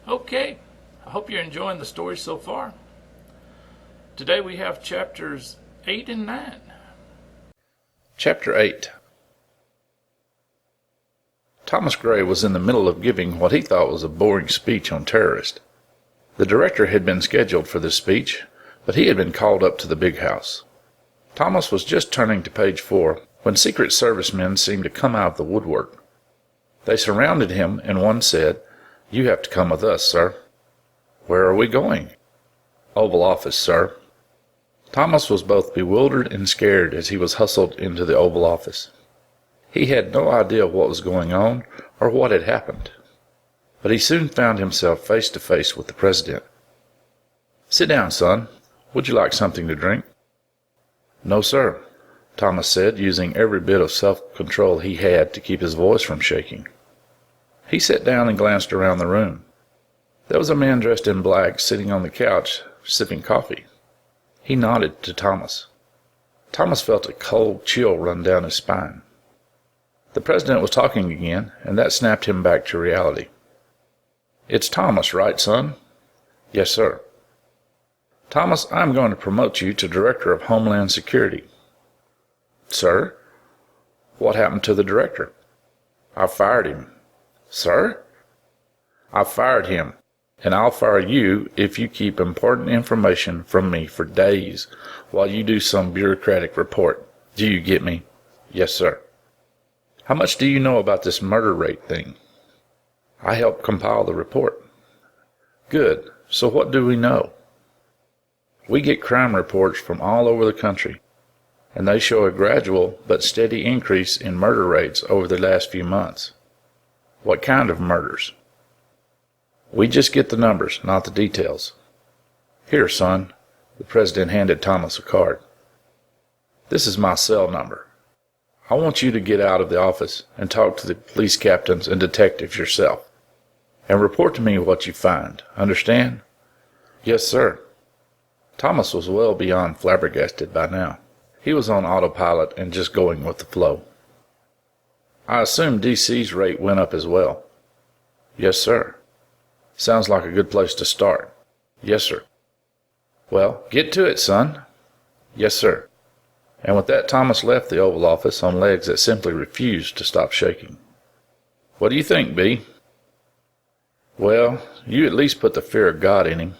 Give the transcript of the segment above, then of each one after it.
Okay, I hope you're enjoying the story so far. Today we have chapters 8 and 9. Chapter 8. Thomas Gray was in the middle of giving what he thought was a boring speech on terrorists. The director had been scheduled for this speech, but he had been called up to the big house. Thomas was just turning to page 4 when Secret Service men seemed to come out of the woodwork. They surrounded him, and one said, "You have to come with us, sir." "Where are we going?" "Oval Office, sir." Thomas was both bewildered and scared as he was hustled into the Oval Office. He had no idea what was going on or what had happened. But he soon found himself face to face with the president. "Sit down, son. Would you like something to drink?" "No, sir," Thomas said, using every bit of self-control he had to keep his voice from shaking. He sat down and glanced around the room. There was a man dressed in black sitting on the couch, sipping coffee. He nodded to Thomas. Thomas felt a cold chill run down his spine. The president was talking again, and that snapped him back to reality. "It's Thomas, right, son?" "Yes, sir." "Thomas, I'm going to promote you to Director of Homeland Security." "Sir?" "What happened to the director?" "I fired him." "Sir?" "I fired him. And I'll fire you if you keep important information from me for days while you do some bureaucratic report. Do you get me?" "Yes, sir." "How much do you know about this murder rate thing?" "I helped compile the report." "Good. So what do we know?" "We get crime reports from all over the country, and they show a gradual but steady increase in murder rates over the last few months." "What kind of murders?" "We just get the numbers, not the details." "Here, son." The president handed Thomas a card. "This is my cell number. I want you to get out of the office and talk to the police captains and detectives yourself, and report to me what you find. Understand?" "Yes, sir." Thomas was well beyond flabbergasted by now. He was on autopilot and just going with the flow. "I assume D.C.'s rate went up as well." "Yes, sir." "Sounds like a good place to start." "Yes, sir." "Well, get to it, son." "Yes, sir." And with that, Thomas left the Oval Office on legs that simply refused to stop shaking. "What do you think, B?" "Well, you at least put the fear of God in him."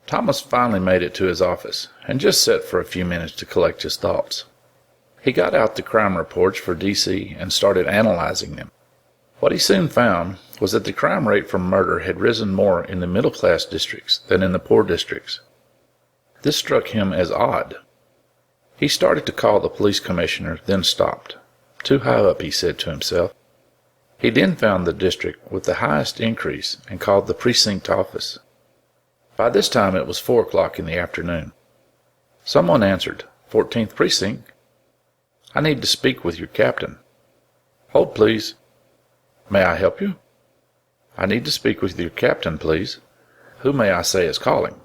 Thomas finally made it to his office, and just sat for a few minutes to collect his thoughts. He got out the crime reports for D.C. and started analyzing them. What he soon found was that the crime rate for murder had risen more in the middle-class districts than in the poor districts. This struck him as odd. He started to call the police commissioner, then stopped. Too high up, he said to himself. He then found the district with the highest increase and called the precinct office. By this time it was 4 o'clock in the afternoon. Someone answered, "14th Precinct." "I need to speak with your captain." "Hold, please." "May I help you?" "I need to speak with your captain, please." "Who may I say is calling?"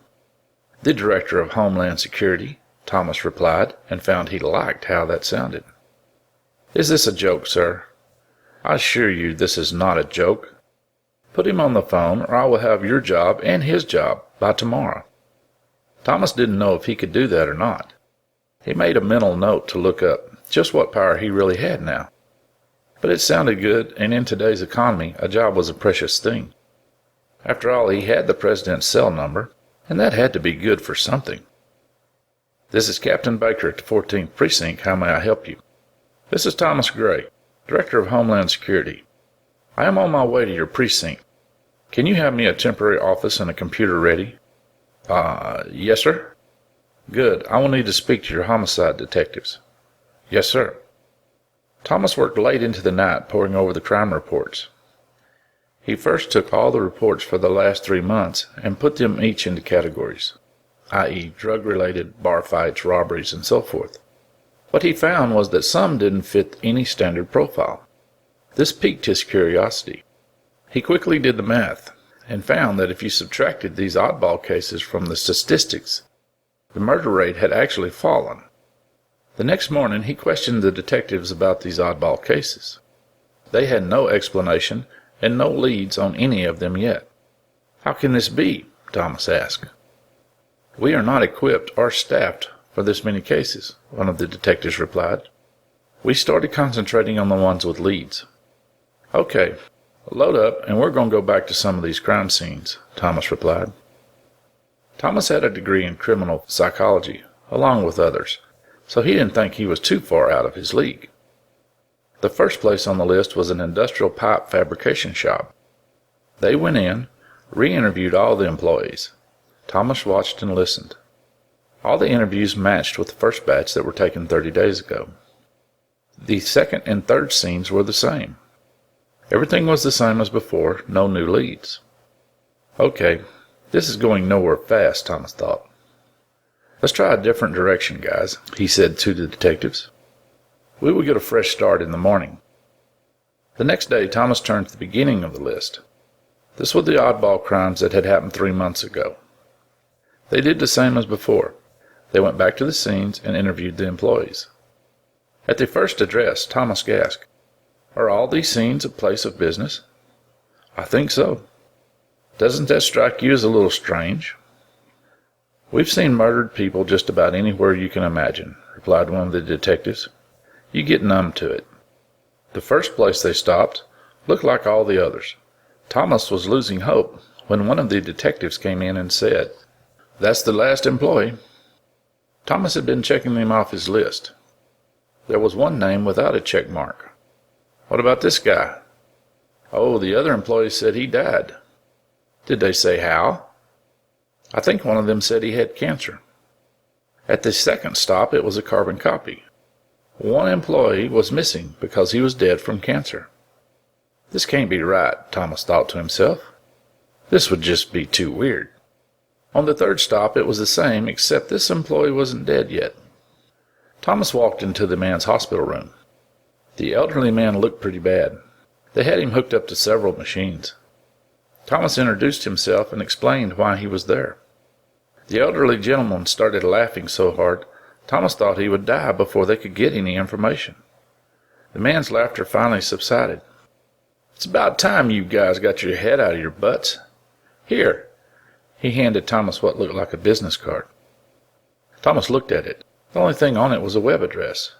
"The Director of Homeland Security," Thomas replied, and found he liked how that sounded. "Is this a joke, sir?" "I assure you this is not a joke. Put him on the phone, or I will have your job and his job by tomorrow." Thomas didn't know if he could do that or not. He made a mental note to look up just what power he really had now. But it sounded good, and in today's economy, a job was a precious thing. After all, he had the president's cell number, and that had to be good for something. "This is Captain Baker at the 14th Precinct. How may I help you?" "This is Thomas Gray, Director of Homeland Security. I am on my way to your precinct. Can you have me a temporary office and a computer ready?" Yes, sir." "Good. I will need to speak to your homicide detectives." "Yes, sir." Thomas worked late into the night poring over the crime reports. He first took all the reports for the last 3 months and put them each into categories, i.e. drug-related, bar fights, robberies, and so forth. What he found was that some didn't fit any standard profile. This piqued his curiosity. He quickly did the math and found that if you subtracted these oddball cases from the statistics, the murder rate had actually fallen. The next morning he questioned the detectives about these oddball cases. They had no explanation and no leads on any of them yet. How can this be? Thomas asked. We are not equipped or staffed for this many cases, one of the detectives replied. We started concentrating on the ones with leads. Okay, load up and we're going to go back to some of these crime scenes, Thomas replied. Thomas had a degree in criminal psychology, along with others, so he didn't think he was too far out of his league. The first place on the list was an industrial pipe fabrication shop. They went in, re-interviewed all the employees. Thomas watched and listened. All the interviews matched with the first batch that were taken 30 days ago. The second and third scenes were the same. Everything was the same as before, no new leads. Okay, this is going nowhere fast, Thomas thought. Let's try a different direction, guys, he said to the detectives. We will get a fresh start in the morning. The next day, Thomas turned to the beginning of the list. This was the oddball crimes that had happened 3 months ago. They did the same as before. They went back to the scenes and interviewed the employees. At the first address, Thomas gasped, Are all these scenes a place of business? I think so. Doesn't that strike you as a little strange? We've seen murdered people just about anywhere you can imagine, replied one of the detectives. You get numb to it. The first place they stopped looked like all the others. Thomas was losing hope when one of the detectives came in and said, That's the last employee. Thomas had been checking them off his list. There was one name without a check mark. What about this guy? Oh, the other employee said he died. Did they say how? I think one of them said he had cancer. At the second stop, it was a carbon copy. One employee was missing because he was dead from cancer. This can't be right, Thomas thought to himself. This would just be too weird. On the third stop, it was the same, except this employee wasn't dead yet. Thomas walked into the man's hospital room. The elderly man looked pretty bad. They had him hooked up to several machines. Thomas introduced himself and explained why he was there. The elderly gentleman started laughing so hard, Thomas thought he would die before they could get any information. The man's laughter finally subsided. It's about time you guys got your head out of your butts. Here. He handed Thomas what looked like a business card. Thomas looked at it. The only thing on it was a web address.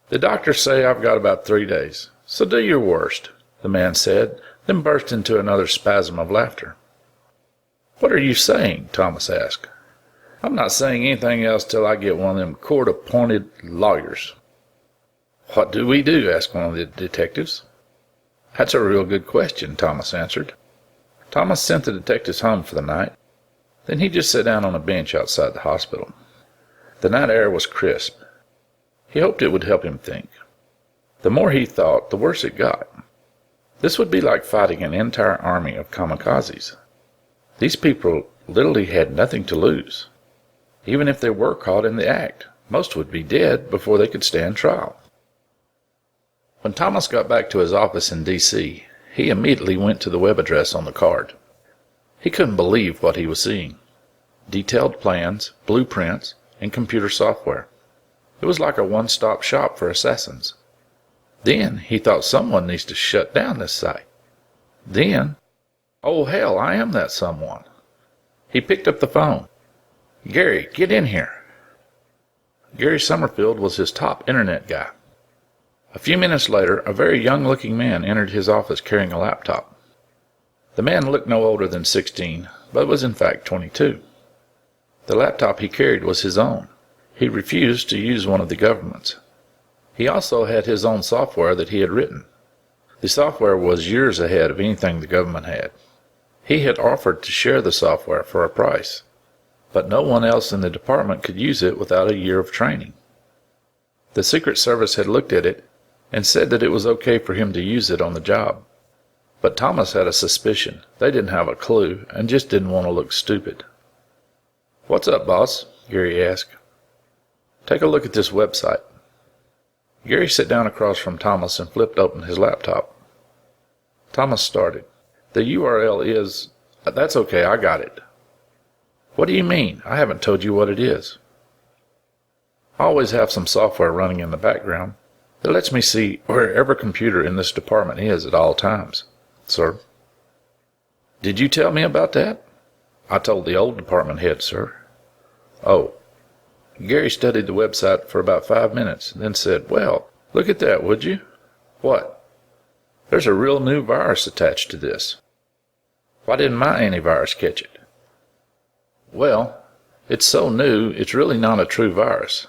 The doctors say I've got about 3 days, so do your worst, the man said, then burst into another spasm of laughter. What are you saying? Thomas asked. I'm not saying anything else till I get one of them court-appointed lawyers. What do we do? Asked one of the detectives. That's a real good question, Thomas answered. Thomas sent the detectives home for the night. Then he just sat down on a bench outside the hospital. The night air was crisp. He hoped it would help him think. The more he thought, the worse it got. This would be like fighting an entire army of kamikazes. These people literally had nothing to lose. Even if they were caught in the act, most would be dead before they could stand trial. When Thomas got back to his office in D.C., he immediately went to the web address on the card. He couldn't believe what he was seeing. Detailed plans, blueprints, and computer software. It was like a one-stop shop for assassins. Then he thought someone needs to shut down this site. Then, oh hell, I am that someone. He picked up the phone. Gary, get in here. Gary Summerfield was his top internet guy. A few minutes later, a very young-looking man entered his office carrying a laptop. The man looked no older than 16, but was in fact 22. The laptop he carried was his own. He refused to use one of the government's. He also had his own software that he had written. The software was years ahead of anything the government had. He had offered to share the software for a price, but no one else in the department could use it without a year of training. The Secret Service had looked at it and said that it was okay for him to use it on the job. But Thomas had a suspicion. They didn't have a clue and just didn't want to look stupid. What's up, boss? Gary asked. Take a look at this website. Gary sat down across from Thomas and flipped open his laptop. Thomas started. The URL is... That's okay, I got it. What do you mean? I haven't told you what it is. I always have some software running in the background that lets me see where every computer in this department is at all times. Sir. Did you tell me about that? I told the old department head, sir. Oh. Gary studied the website for about 5 minutes, then said, "Well, look at that, would you?" "What?" "There's a real new virus attached to this." "Why didn't my antivirus catch it?" "Well, it's so new, it's really not a true virus.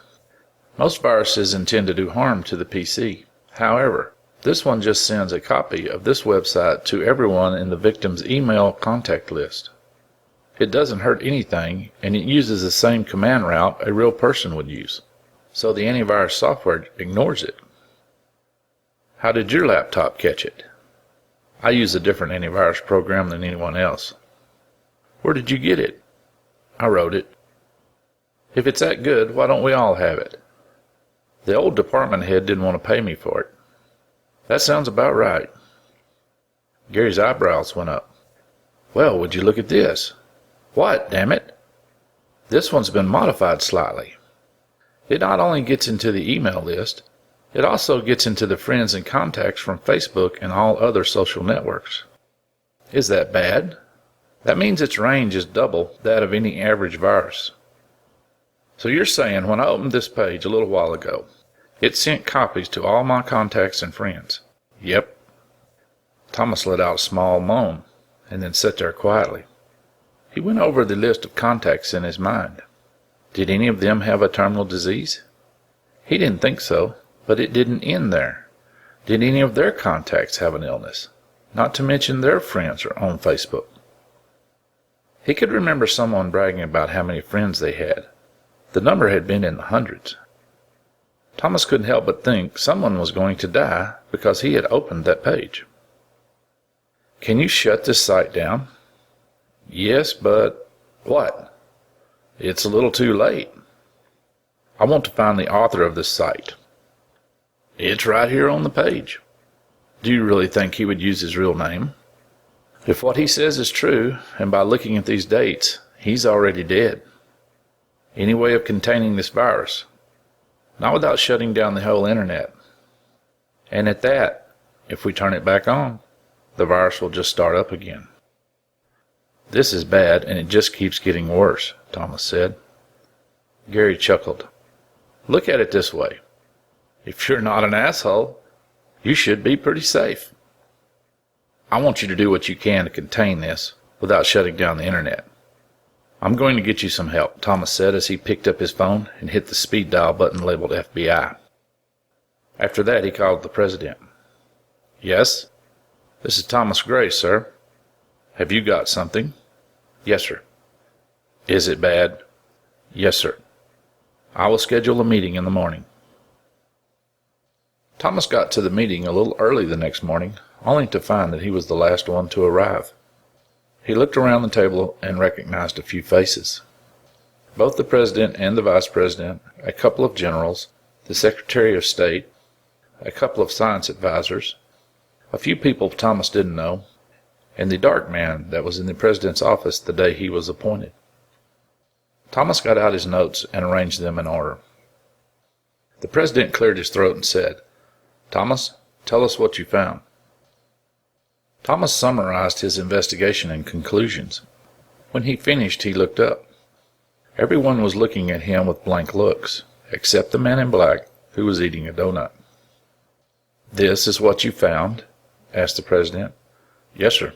Most viruses intend to do harm to the PC. However, this one just sends a copy of this website to everyone in the victim's email contact list. It doesn't hurt anything, and it uses the same command route a real person would use. So the antivirus software ignores it." "How did your laptop catch it?" "I use a different antivirus program than anyone else." "Where did you get it?" "I wrote it." "If it's that good, why don't we all have it?" "The old department head didn't want to pay me for it." "That sounds about right." Gary's eyebrows went up. "Well, would you look at this?" "What, damn it?" "This one's been modified slightly. It not only gets into the email list, it also gets into the friends and contacts from Facebook and all other social networks." "Is that bad?" "That means its range is double that of any average virus." "So you're saying when I opened this page a little while ago, it sent copies to all my contacts and friends?" "Yep." Thomas let out a small moan, and then sat there quietly. He went over the list of contacts in his mind. Did any of them have a terminal disease? He didn't think so, but it didn't end there. Did any of their contacts have an illness? Not to mention their friends or on Facebook. He could remember someone bragging about how many friends they had. The number had been in the hundreds. Thomas couldn't help but think someone was going to die because he had opened that page. "Can you shut this site down?" "Yes, but—" "What?" "It's a little too late." "I want to find the author of this site." "It's right here on the page." "Do you really think he would use his real name?" "If what he says is true, and by looking at these dates, he's already dead." "Any way of containing this virus?" "Not without shutting down the whole internet. And at that, if we turn it back on, the virus will just start up again." "This is bad, and it just keeps getting worse," Thomas said. Gary chuckled. "Look at it this way. If you're not an asshole, you should be pretty safe. I want you to do what you can to contain this without shutting down the internet." "I'm going to get you some help," Thomas said as he picked up his phone and hit the speed dial button labeled FBI. After that, he called the president. "Yes?" "This is Thomas Gray, sir." "Have you got something?" "Yes, sir." "Is it bad?" "Yes, sir." "I will schedule a meeting in the morning." Thomas got to the meeting a little early the next morning, only to find that he was the last one to arrive. He looked around the table and recognized a few faces. Both the president and the vice president, a couple of generals, the secretary of state, a couple of science advisors, a few people Thomas didn't know, and the dark man that was in the president's office the day he was appointed. Thomas got out his notes and arranged them in order. The president cleared his throat and said, "Thomas, tell us what you found." Thomas summarized his investigation and conclusions. When he finished, he looked up. Everyone was looking at him with blank looks, except the man in black, who was eating a donut. "This is what you found?" asked the president. "Yes, sir."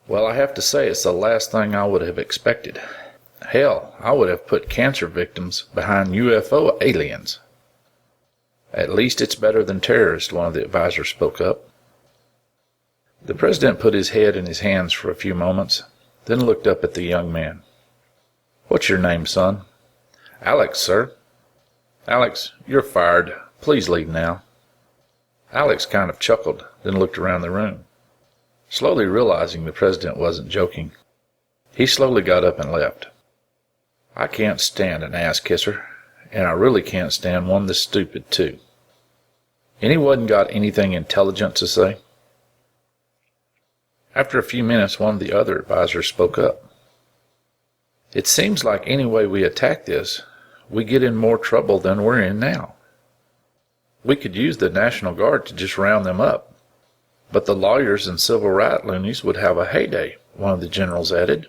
"Well, I have to say it's the last thing I would have expected. Hell, I would have put cancer victims behind UFO aliens." "At least it's better than terrorists," one of the advisors spoke up. The president put his head in his hands for a few moments, then looked up at the young man. "What's your name, son?" "Alex, sir." "Alex, you're fired. Please leave now." Alex kind of chuckled, then looked around the room. Slowly realizing the president wasn't joking, he slowly got up and left. "I can't stand an ass kisser, and I really can't stand one this stupid, too. Anyone got anything intelligent to say?" After a few minutes, one of the other advisors spoke up. "It seems like any way we attack this, we get in more trouble than we're in now. We could use the National Guard to just round them up. But the lawyers and civil rights loonies would have a heyday, one of the generals added.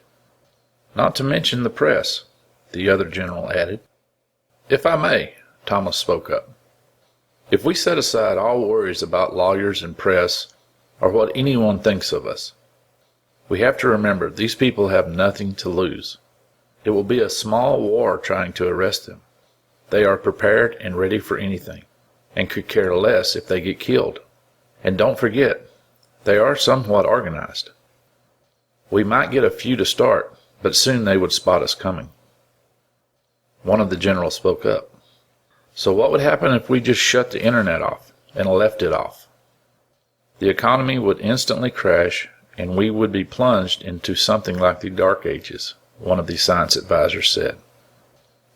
Not to mention the press, the other general added. If I may, Thomas spoke up. If we set aside all worries about lawyers and press, or what anyone thinks of us, we have to remember these people have nothing to lose. It will be a small war trying to arrest them. They are prepared and ready for anything, and could care less if they get killed. And don't forget, they are somewhat organized. We might get a few to start, but soon they would spot us coming. One of the generals spoke up. So what would happen if we just shut the internet off and left it off? The economy would instantly crash, and we would be plunged into something like the Dark Ages, one of the science advisors said.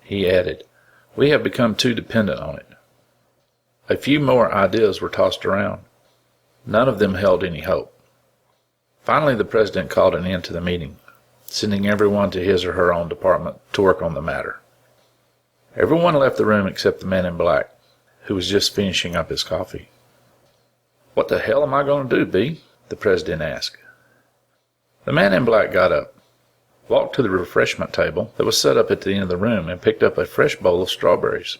He added, we have become too dependent on it. A few more ideas were tossed around. None of them held any hope. Finally, the president called an end to the meeting, sending everyone to his or her own department to work on the matter. Everyone left the room except the man in black, who was just finishing up his coffee. What the hell am I going to do, B? The president asked. The man in black got up, walked to the refreshment table that was set up at the end of the room, and picked up a fresh bowl of strawberries.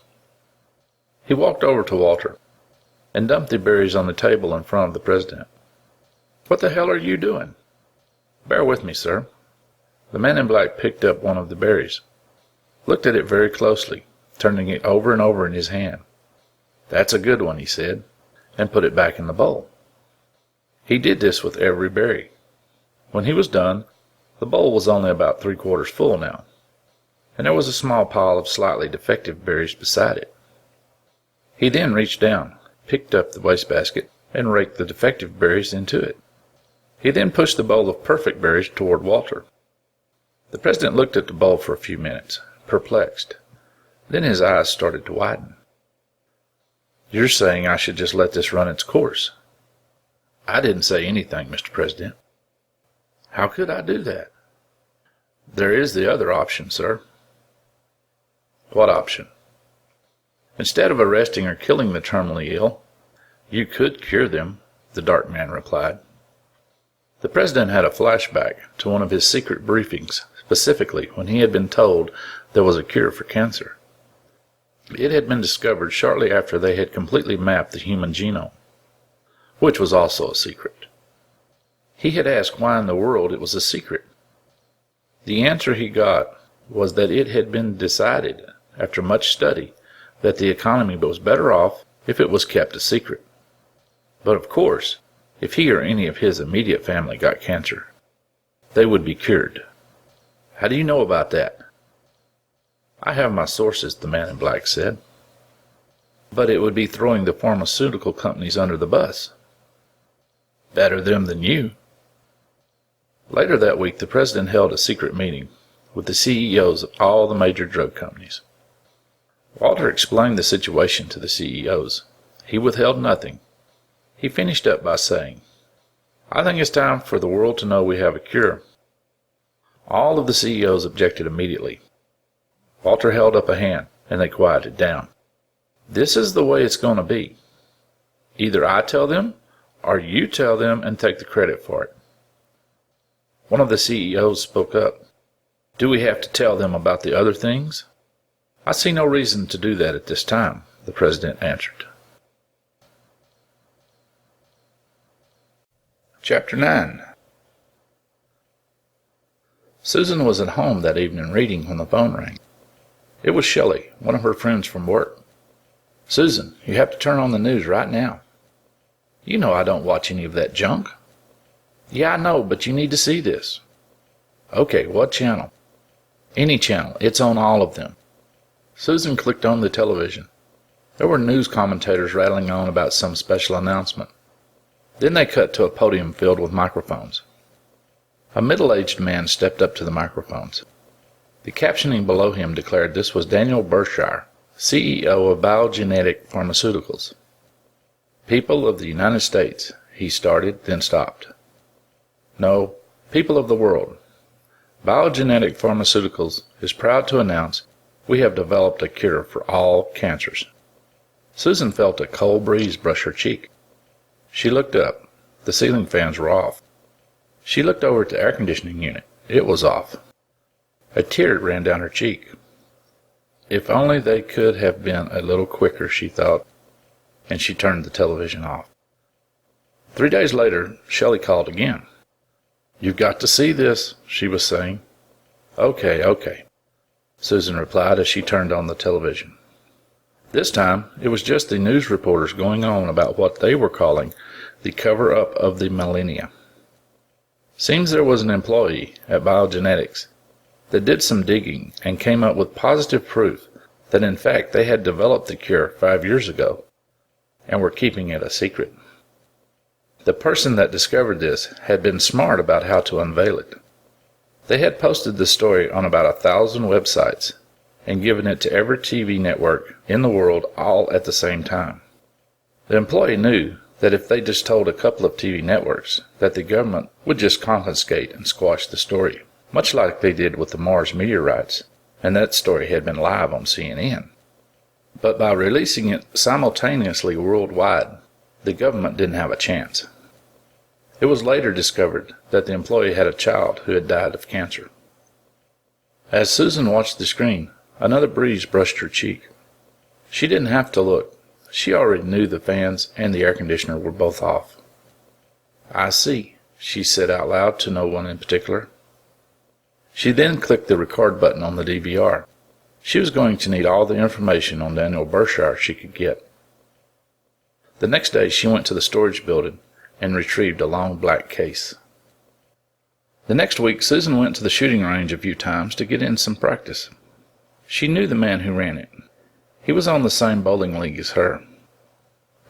He walked over to Walter and dumped the berries on the table in front of the president. What the hell are you doing? Bear with me, sir. The man in black picked up one of the berries, looked at it very closely, turning it over and over in his hand. That's a good one, he said, and put it back in the bowl. He did this with every berry. When he was done, the bowl was only about 3/4 full now, and there was a small pile of slightly defective berries beside it. He then reached down, picked up the wastebasket, and raked the defective berries into it. He then pushed the bowl of perfect berries toward Walter. The president looked at the bowl for a few minutes, perplexed. Then his eyes started to widen. You're saying I should just let this run its course? I didn't say anything, Mr. President. How could I do that? There is the other option, sir. What option? Instead of arresting or killing the terminally ill, you could cure them, the dark man replied. The president had a flashback to one of his secret briefings, specifically when he had been told there was a cure for cancer. It had been discovered shortly after they had completely mapped the human genome, which was also a secret. He had asked why in the world it was a secret. The answer he got was that it had been decided, after much study, that the economy was better off if it was kept a secret. But of course, if he or any of his immediate family got cancer, they would be cured. How do you know about that? I have my sources, the man in black said. But it would be throwing the pharmaceutical companies under the bus. Better them than you. Later that week, the president held a secret meeting with the CEOs of all the major drug companies. Walter explained the situation to the CEOs. He withheld nothing. He finished up by saying, I think it's time for the world to know we have a cure. All of the CEOs objected immediately. Walter held up a hand, and they quieted down. This is the way it's going to be. Either I tell them, or you tell them and take the credit for it. One of the CEOs spoke up. Do we have to tell them about the other things? I see no reason to do that at this time, the president answered. Chapter 9. Susan was at home that evening reading when the phone rang. It was Shelley, one of her friends from work. Susan, you have to turn on the news right now. You know I don't watch any of that junk. Yeah, I know, but you need to see this. Okay, what channel? Any channel. It's on all of them. Susan clicked on the television. There were news commentators rattling on about some special announcement. Then they cut to a podium filled with microphones. A middle-aged man stepped up to the microphones. The captioning below him declared this was Daniel Berkshire, CEO of Biogenetic Pharmaceuticals. People of the United States, he started, then stopped. No, people of the world. Biogenetic Pharmaceuticals is proud to announce we have developed a cure for all cancers. Susan felt a cold breeze brush her cheek. She looked up. The ceiling fans were off. She looked over at the air conditioning unit. It was off. A tear ran down her cheek. If only they could have been a little quicker, she thought, and she turned the television off. 3 days later, Shelley called again. "You've got to see this," she was saying. Okay, Susan replied as she turned on the television. This time, it was just the news reporters going on about what they were calling the cover-up of the millennia. Seems there was an employee at Biogenetics that did some digging and came up with positive proof that in fact they had developed the cure 5 years ago and were keeping it a secret. The person that discovered this had been smart about how to unveil it. They had posted the story on about 1,000 websites and given it to every TV network in the world all at the same time. The employee knew that if they just told a couple of TV networks, that the government would just confiscate and squash the story, much like they did with the Mars meteorites, and that story had been live on CNN. But by releasing it simultaneously worldwide, the government didn't have a chance. It was later discovered that the employee had a child who had died of cancer. As Susan watched the screen, another breeze brushed her cheek. She didn't have to look. She already knew the fans and the air conditioner were both off. "I see," she said out loud to no one in particular. She then clicked the record button on the DVR. She was going to need all the information on Daniel Berkshire she could get. The next day she went to the storage building and retrieved a long black case. The next week Susan went to the shooting range a few times to get in some practice. She knew the man who ran it. He was on the same bowling league as her.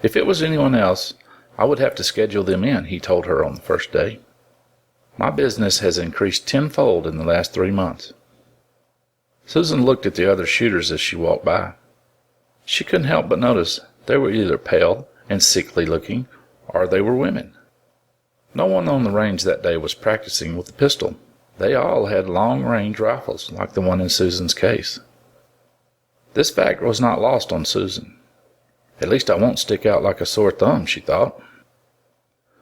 If it was anyone else, I would have to schedule them in, he told her on the first day. My business has increased tenfold in the last 3 months. Susan looked at the other shooters as she walked by. She couldn't help but notice they were either pale and sickly looking, or they were women. No one on the range that day was practicing with a pistol. They all had long-range rifles like the one in Susan's case. This fact was not lost on Susan. At least I won't stick out like a sore thumb, she thought.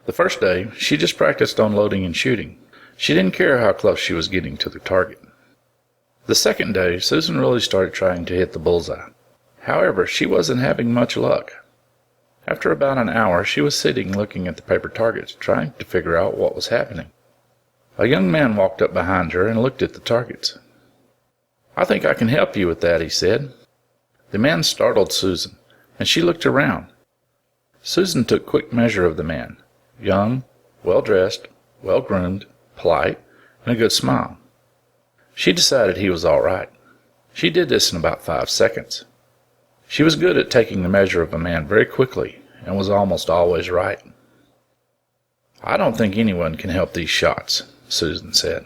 The first day, she just practiced on loading and shooting. She didn't care how close she was getting to the target. The second day, Susan really started trying to hit the bullseye. However, she wasn't having much luck. After about an hour, she was sitting looking at the paper targets, trying to figure out what was happening. A young man walked up behind her and looked at the targets. "I think I can help you with that," he said. The man startled Susan, and she looked around. Susan took quick measure of the man. Young, well-dressed, well-groomed, polite, and a good smile. She decided he was all right. She did this in about 5 seconds. She was good at taking the measure of a man very quickly and was almost always right. "I don't think anyone can help these shots," Susan said.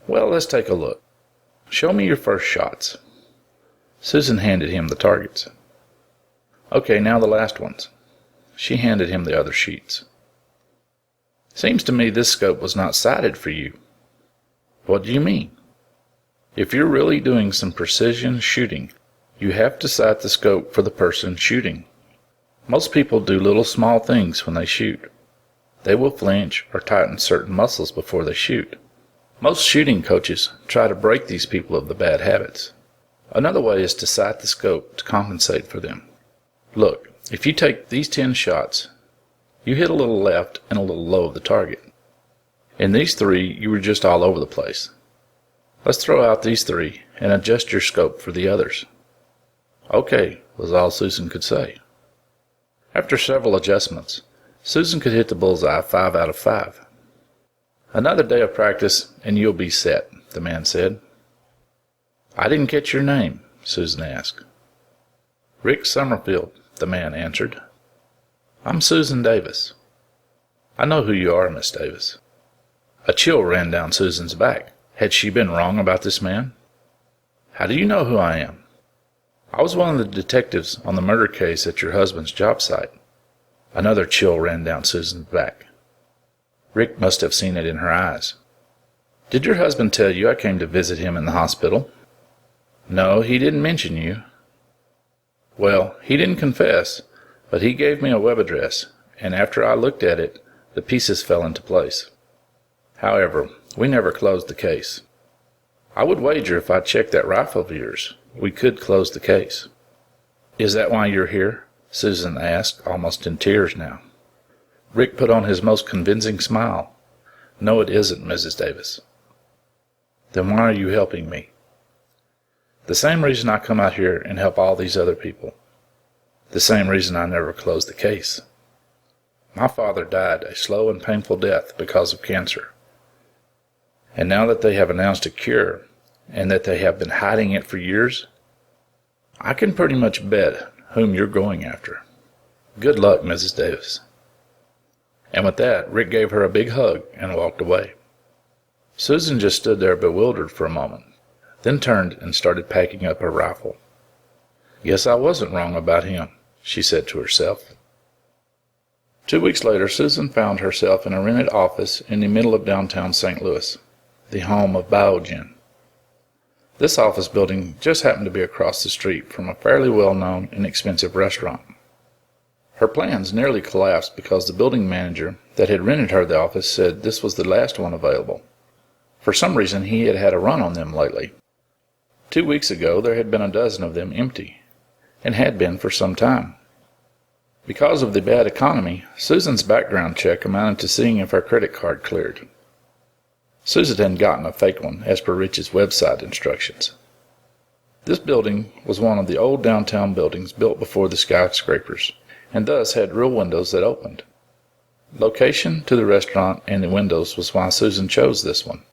"Well, let's take a look. Show me your first shots." Susan handed him the targets. "Okay, now the last ones." She handed him the other sheets. "Seems to me this scope was not sighted for you." "What do you mean?" "If you're really doing some precision shooting, you have to sight the scope for the person shooting. Most people do little small things when they shoot. They will flinch or tighten certain muscles before they shoot. Most shooting coaches try to break these people of the bad habits. Another way is to sight the scope to compensate for them. Look, if you take these 10 shots, you hit a little left and a little low of the target. In these 3, you were just all over the place. Let's throw out these 3 and adjust your scope for the others." "Okay," was all Susan could say. After several adjustments, Susan could hit the bullseye 5 out of 5. "Another day of practice and you'll be set," the man said. "I didn't catch your name," Susan asked. "Rick Summerfield," the man answered. "I'm Susan Davis." "I know who you are, Miss Davis." A chill ran down Susan's back. Had she been wrong about this man? "How do you know who I am?" "I was one of the detectives on the murder case at your husband's job site." Another chill ran down Susan's back. Rick must have seen it in her eyes. "Did your husband tell you I came to visit him in the hospital?" "No, he didn't mention you." "Well, he didn't confess, but he gave me a web address, and after I looked at it, The pieces fell into place. However, we never closed the case. I would wager if I checked that rifle of yours, we could close the case." "Is that why you're here?" Susan asked, almost in tears now. Rick put on his most convincing smile. "No, it isn't, Mrs. Davis." "Then why are you helping me?" "The same reason I come out here and help all these other people. The same reason I never closed the case. My father died a slow and painful death because of cancer. And now that they have announced a cure, and that they have been hiding it for years, I can pretty much bet whom you're going after. Good luck, Mrs. Davis." And with that, Rick gave her a big hug and walked away. Susan just stood there bewildered for a moment, then turned and started packing up her rifle. "Guess I wasn't wrong about him," she said to herself. 2 weeks later, Susan found herself in a rented office in the middle of downtown St. Louis, the home of Biogen. This office building just happened to be across the street from a fairly well-known and expensive restaurant. Her plans nearly collapsed because the building manager that had rented her the office said this was the last one available. For some reason, he had had a run on them lately. 2 weeks ago, there had been a dozen of them empty, and had been for some time. Because of the bad economy, Susan's background check amounted to seeing if her credit card cleared. Susan had gotten a fake one, as per Rich's website instructions. This building was one of the old downtown buildings built before the skyscrapers, and thus had real windows that opened. Location to the restaurant and the windows was why Susan chose this one.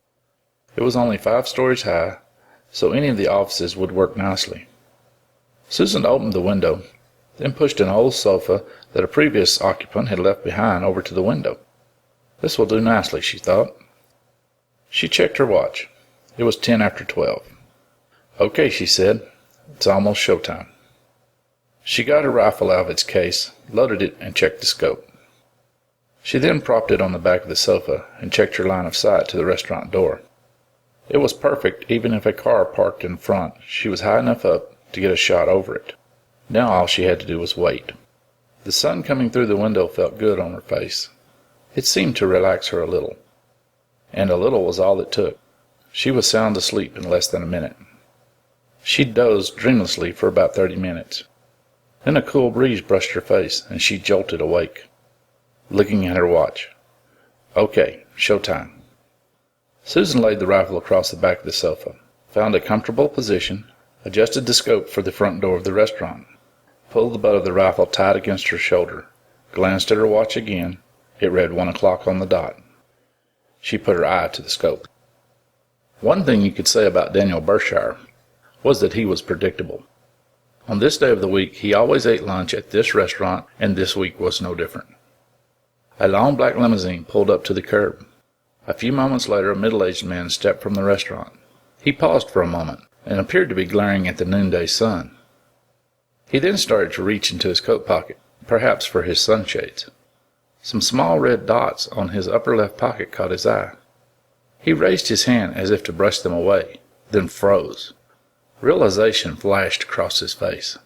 It was only 5 stories high, so any of the offices would work nicely. Susan opened the window, then pushed an old sofa that a previous occupant had left behind over to the window. This will do nicely, she thought. She checked her watch. It was 10 after 12. "Okay," she said. "It's almost showtime." She got her rifle out of its case, loaded it, and checked the scope. She then propped it on the back of the sofa and checked her line of sight to the restaurant door. It was perfect even if a car parked in front. She was high enough up to get a shot over it. Now all she had to do was wait. The sun coming through the window felt good on her face. It seemed to relax her a little. And a little was all it took. She was sound asleep in less than a minute. She dozed dreamlessly for about 30 minutes. Then a cool breeze brushed her face, and she jolted awake, looking at her watch. Okay, showtime. Susan laid the rifle across the back of the sofa, found a comfortable position, adjusted the scope for the front door of the restaurant, pulled the butt of the rifle tight against her shoulder, glanced at her watch again. It read 1 o'clock on the dot. She put her eye to the scope. One thing you could say about Daniel Berkshire was that he was predictable. On this day of the week, he always ate lunch at this restaurant, and this week was no different. A long black limousine pulled up to the curb. A few moments later, a middle-aged man stepped from the restaurant. He paused for a moment and appeared to be glaring at the noonday sun. He then started to reach into his coat pocket, perhaps for his sunshades. Some small red dots on his upper left pocket caught his eye. He raised his hand as if to brush them away, then froze. Realization flashed across his face.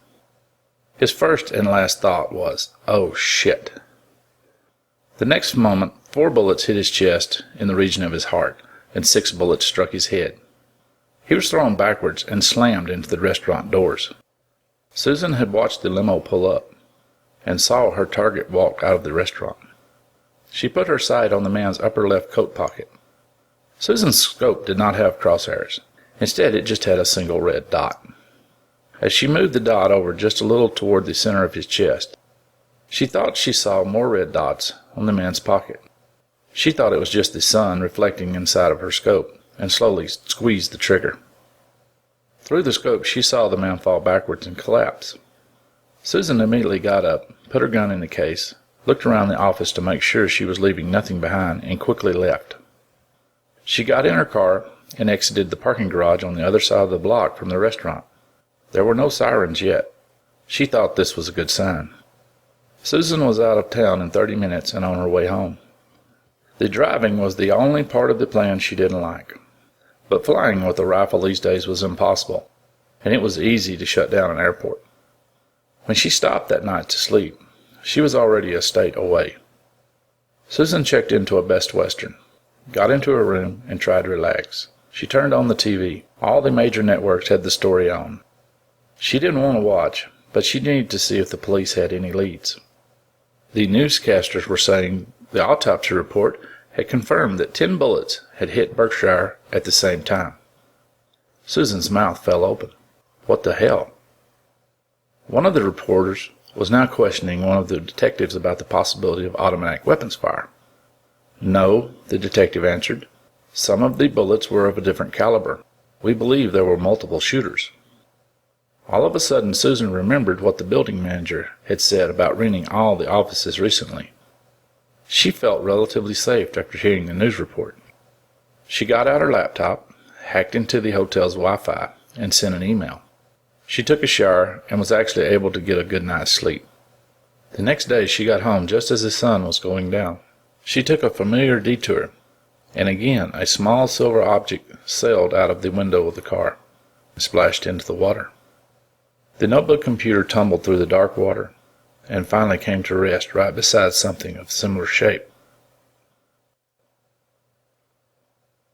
His first and last thought was, "Oh, shit." The next moment, 4 bullets hit his chest in the region of his heart, and 6 bullets struck his head. He was thrown backwards and slammed into the restaurant doors. Susan had watched the limo pull up, and saw her target walk out of the restaurant. She put her sight on the man's upper left coat pocket. Susan's scope did not have crosshairs. Instead, it just had a single red dot. As she moved the dot over just a little toward the center of his chest, she thought she saw more red dots on the man's pocket. She thought it was just the sun reflecting inside of her scope, and slowly squeezed the trigger. Through the scope, she saw the man fall backwards and collapse. Susan immediately got up, put her gun in the case, looked around the office to make sure she was leaving nothing behind, and quickly left. She got in her car and exited the parking garage on the other side of the block from the restaurant. There were no sirens yet. She thought this was a good sign. Susan was out of town in 30 minutes and on her way home. The driving was the only part of the plan she didn't like. But flying with a rifle these days was impossible, and it was easy to shut down an airport. When she stopped that night to sleep, she was already a state away. Susan checked into a Best Western, got into her room, and tried to relax. She turned on the TV. All the major networks had the story on. She didn't want to watch, but she needed to see if the police had any leads. The newscasters were saying the autopsy report had confirmed that 10 bullets had hit Berkshire at the same time. Susan's mouth fell open. What the hell? One of the reporters was now questioning one of the detectives about the possibility of automatic weapons fire. No, the detective answered. Some of the bullets were of a different caliber. We believe there were multiple shooters. All of a sudden, Susan remembered what the building manager had said about renting all the offices recently. She felt relatively safe after hearing the news report. She got out her laptop, hacked into the hotel's Wi-Fi, and sent an email. She took a shower and was actually able to get a good night's sleep. The next day she got home just as the sun was going down. She took a familiar detour, and again a small silver object sailed out of the window of the car and splashed into the water. The notebook computer tumbled through the dark water and finally came to rest right beside something of similar shape.